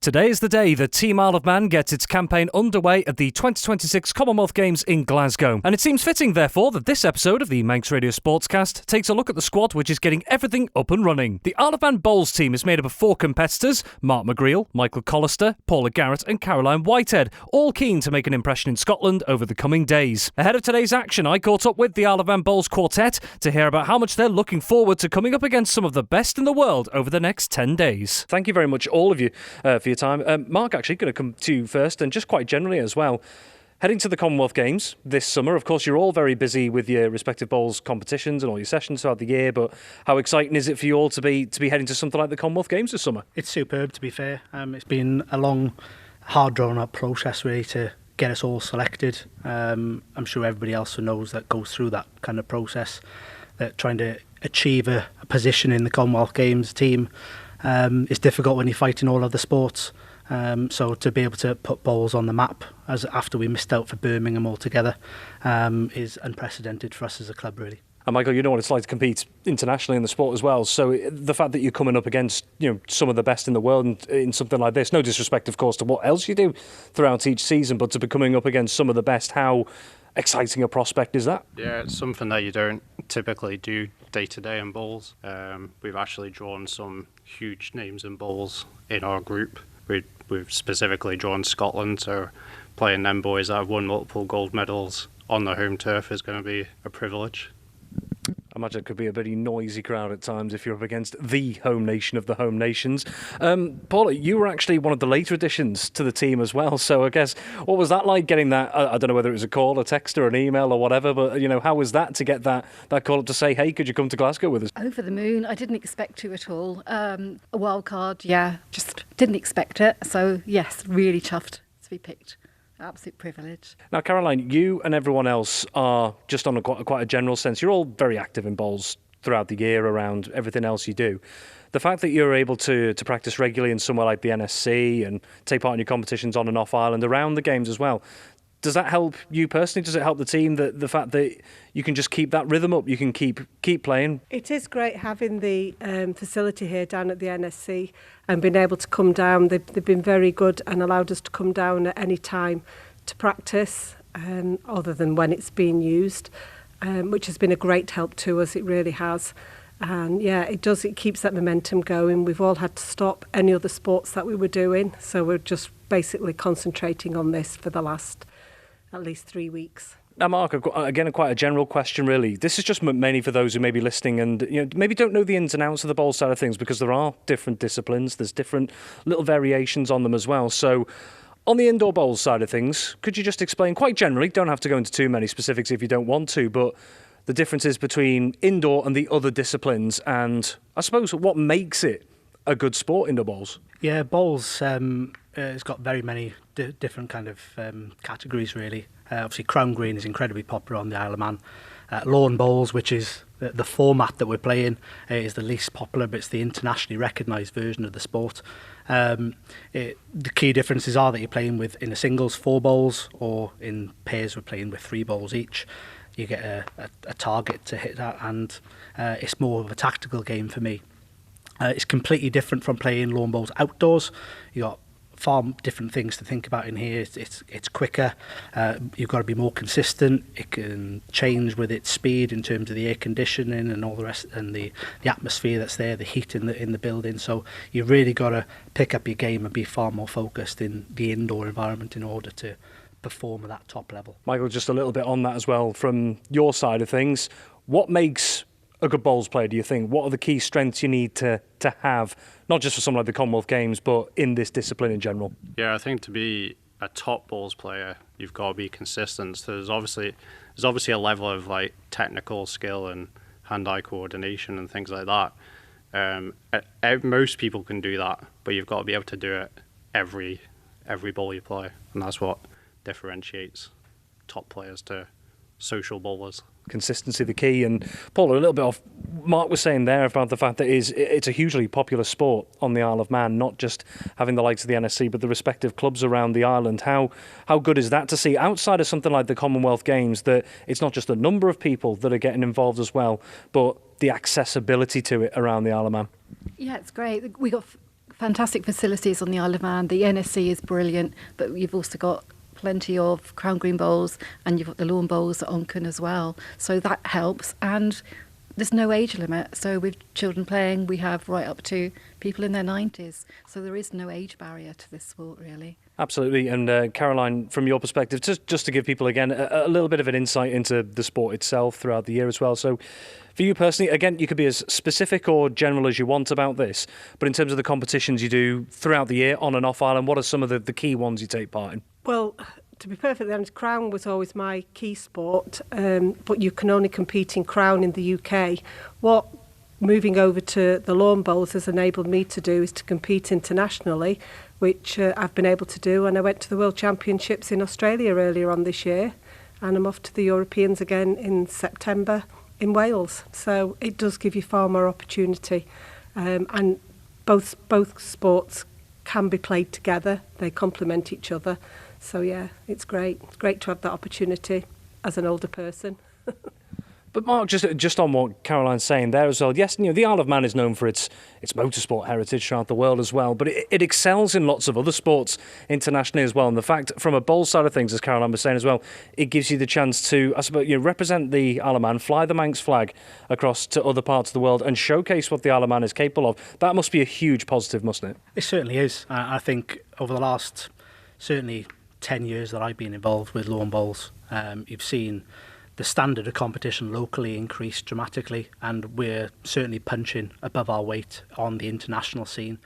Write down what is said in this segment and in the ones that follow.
Today is the day that Team Isle of Man gets its campaign underway at the 2026 Commonwealth Games in Glasgow. And it seems fitting, therefore, that this episode of the Manx Radio SportsCast takes a look at the squad which is getting everything up and running. The Isle of Man bowls team is made up of 4 competitors: Mark McGreal, Michael Collister, Paula, Garrett and Caroline Whitehead, all keen to make an impression in Scotland over the coming days. Ahead of today's action, I caught up with the Isle of Man bowls quartet to hear about how much they're looking forward to coming up against some of the best in the world over the next 10 days. Thank you very much, all of you, for your time. Mark, actually, going to come to you first, and just quite generally as well. Heading to the Commonwealth Games this summer, of course, you're all very busy with your respective bowls competitions and all your sessions throughout the year, but how exciting is it for you all to be heading to something like the Commonwealth Games this summer? It's superb, to be fair. It's been a long, hard drawn-out process, really, to get us all selected. I'm sure everybody else who knows that goes through that kind of process, that trying to achieve a position in the Commonwealth Games team is difficult when you're fighting all other sports. So to be able to put bowls on the map as after we missed out for Birmingham altogether is unprecedented for us as a club, really. And Michael, you know what it's like to compete internationally in the sport as well. So the fact that you're coming up against, some of the best in the world in something like this, no disrespect, of course, to what else you do throughout each season, but to be coming up against some of the best, how exciting a prospect is that? Yeah, it's something that you don't typically do day to day in bowls. We've actually drawn some huge names in bowls in our group. We've specifically drawn Scotland, so playing them boys that have won multiple gold medals on their home turf is going to be a privilege. I imagine it could be a very noisy crowd at times if you're up against the home nation of the home nations. Paula, you were actually one of the later additions to the team as well, so I guess, what was that like getting that? I don't know whether it was a call, a text or an email or whatever, but how was that to get that call up to say, hey, could you come to Glasgow with us? Over the moon. I didn't expect to at all. A wild card, just didn't expect it. So yes, really chuffed to be picked. Absolute privilege. Now, Caroline, you and everyone else are, just on quite a general sense, you're all very active in bowls throughout the year around everything else you do. The fact that you're able to practice regularly in somewhere like the NSC and take part in your competitions on and off island around the games as well, does that help you personally? Does it help the team, the fact that you can just keep that rhythm up, you can keep playing? It is great having the facility here down at the NSC and being able to come down. They've been very good and allowed us to come down at any time to practice, other than when it's being used, which has been a great help to us. It really has. And it does. It keeps that momentum going. We've all had to stop any other sports that we were doing, so we're just basically concentrating on this for the last at least 3 weeks. Now, Mark, again, quite a general question, really. This is just mainly for those who may be listening and maybe don't know the ins and outs of the bowl side of things, because there are different disciplines. There's different little variations on them as well. So on the indoor bowls side of things, could you just explain quite generally, don't have to go into too many specifics if you don't want to, but the differences between indoor and the other disciplines, and I suppose what makes it a good sport, indoor bowls? Yeah, bowls, it's got very many different kind of categories, really. Obviously, Crown Green is incredibly popular on the Isle of Man. Lawn bowls, which is the format that we're playing, is the least popular, but it's the internationally recognised version of the sport. The key differences are that you're playing with, in a singles, 4 bowls, or in pairs we're playing with 3 bowls each. You get a target to hit that, and it's more of a tactical game for me. It's completely different from playing lawn bowls outdoors. You got far different things to think about in here. It's quicker. You've got to be more consistent. It can change with its speed in terms of the air conditioning and all the rest, and the atmosphere that's there, the heat in the building. So you've really got to pick up your game and be far more focused in the indoor environment in order to perform at that top level. Michael, just a little bit on that as well from your side of things. What makes a good bowls player, do you think? What are the key strengths you need to have, not just for something like the Commonwealth Games, but in this discipline in general? Yeah, I think to be a top bowls player, you've got to be consistent. So there's obviously a level of like technical skill and hand-eye coordination and things like that. Most people can do that, but you've got to be able to do it every bowl you play, and that's what differentiates top players to social bowlers. Consistency the key. And Paula, a little bit off, Mark was saying there about the fact that it's a hugely popular sport on the Isle of Man, not just having the likes of the NSC but the respective clubs around the island. How good is that to see outside of something like the Commonwealth Games, that it's not just the number of people that are getting involved as well, but the accessibility to it around the Isle of Man? Yeah, it's great. We got fantastic facilities on the Isle of Man. The NSC is brilliant, but you've also got plenty of Crown Green bowls, and you've got the lawn bowls at Onken as well. So that helps, and there's no age limit. So with children playing, we have right up to people in their 90s. So there is no age barrier to this sport, really. Absolutely. And Caroline, from your perspective, just to give people, again, a little bit of an insight into the sport itself throughout the year as well. So for you personally, again, you could be as specific or general as you want about this, but in terms of the competitions you do throughout the year on and off island, what are some of the key ones you take part in? Well, to be perfectly honest, Crown was always my key sport, but you can only compete in Crown in the UK. What moving over to the lawn bowls has enabled me to do is to compete internationally, which I've been able to do. And I went to the World Championships in Australia earlier on this year, and I'm off to the Europeans again in September in Wales. So it does give you far more opportunity. And both sports can be played together. They complement each other. So yeah, it's great. It's great to have that opportunity as an older person. But Mark, just on what Caroline's saying there as well, yes, the Isle of Man is known for its motorsport heritage throughout the world as well, but it excels in lots of other sports internationally as well. And the fact, from a bowl side of things, as Caroline was saying as well, it gives you the chance to, I suppose, represent the Isle of Man, fly the Manx flag across to other parts of the world and showcase what the Isle of Man is capable of. That must be a huge positive, mustn't it? It certainly is. I think over the last, certainly 10 years that I've been involved with lawn bowls, you've seen the standard of competition locally increased dramatically, and we're certainly punching above our weight on the international scene.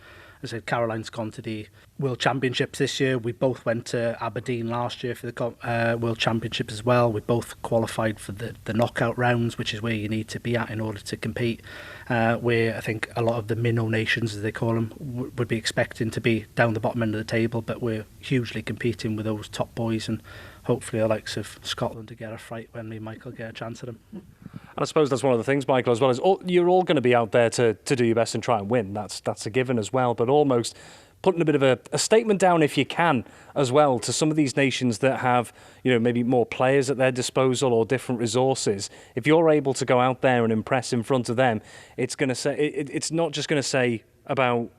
As I said, Caroline's gone to the World Championships this year. We both went to Aberdeen last year for the World Championships as well. We both qualified for the knockout rounds, which is where you need to be at in order to compete, where I think a lot of the minnow nations, as they call them, would be expecting to be down the bottom end of the table, but we're hugely competing with those top boys, and hopefully the likes of Scotland to get a fright when me and Michael get a chance at them. And I suppose that's one of the things, Michael, as well, is you're all going to be out there to do your best and try and win. That's a given as well, but almost putting a bit of a statement down, if you can, as well, to some of these nations that have, maybe more players at their disposal or different resources. If you're able to go out there and impress in front of them, it's going to say it's not just going to say about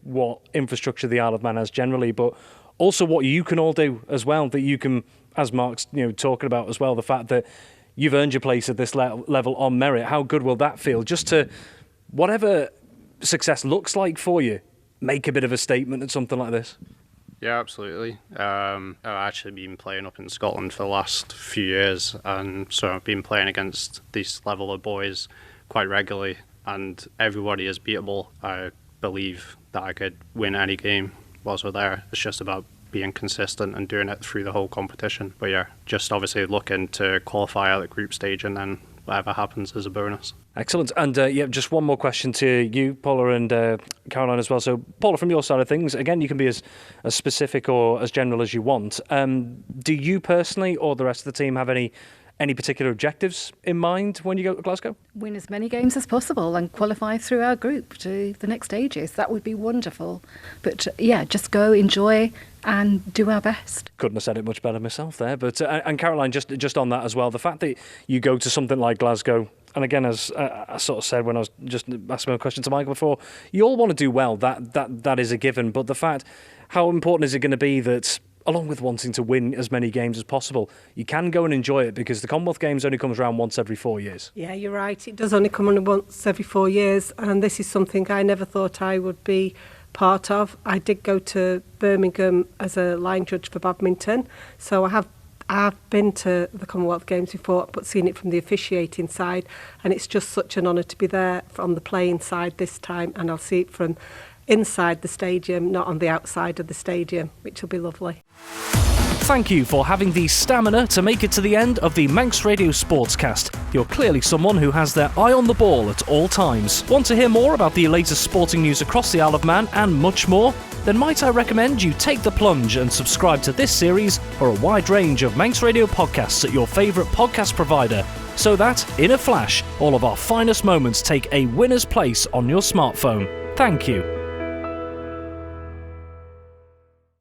what infrastructure the Isle of Man has generally, but also what you can all do as well, that you can, as Mark's talking about as well, the fact that you've earned your place at this level on merit. How good will that feel? Just to, whatever success looks like for you, make a bit of a statement at something like this. Yeah, absolutely. I've actually been playing up in Scotland for the last few years, and so I've been playing against this level of boys quite regularly, and everybody is beatable. I believe that I could win any game whilst we're there. It's just about being consistent and doing it through the whole competition. But yeah, just obviously looking to qualify at the group stage, and then whatever happens is a bonus. Excellent. And just one more question to you, Paula, and Caroline as well. So Paula, from your side of things, again, you can be as specific or as general as you want. Do you personally or the rest of the team have any particular objectives in mind when you go to Glasgow? Win as many games as possible and qualify through our group to the next stages. That would be wonderful. But yeah, just go, enjoy and do our best. Couldn't have said it much better myself there. But and Caroline, just on that as well, the fact that you go to something like Glasgow, and again, as I sort of said when I was just asking a question to Michael before, you all want to do well. That is a given. But the fact, how important is it going to be that, along with wanting to win as many games as possible, you can go and enjoy it, because the Commonwealth Games only comes around once every 4 years. Yeah, you're right. It does only come on once every 4 years, and this is something I never thought I would be part of. I did go to Birmingham as a line judge for badminton, so I've been to the Commonwealth Games before, but seen it from the officiating side, and it's just such an honour to be there on the playing side this time, and I'll see it from inside the stadium, not on the outside of the stadium, which will be lovely. Thank you for having the stamina to make it to the end of the Manx Radio SportsCast. You're clearly someone who has their eye on the ball at all times. Want to hear more about the latest sporting news across the Isle of Man and much more? Then might I recommend you take the plunge and subscribe to this series or a wide range of Manx Radio podcasts at your favourite podcast provider, so that, in a flash, all of our finest moments take a winner's place on your smartphone. Thank you.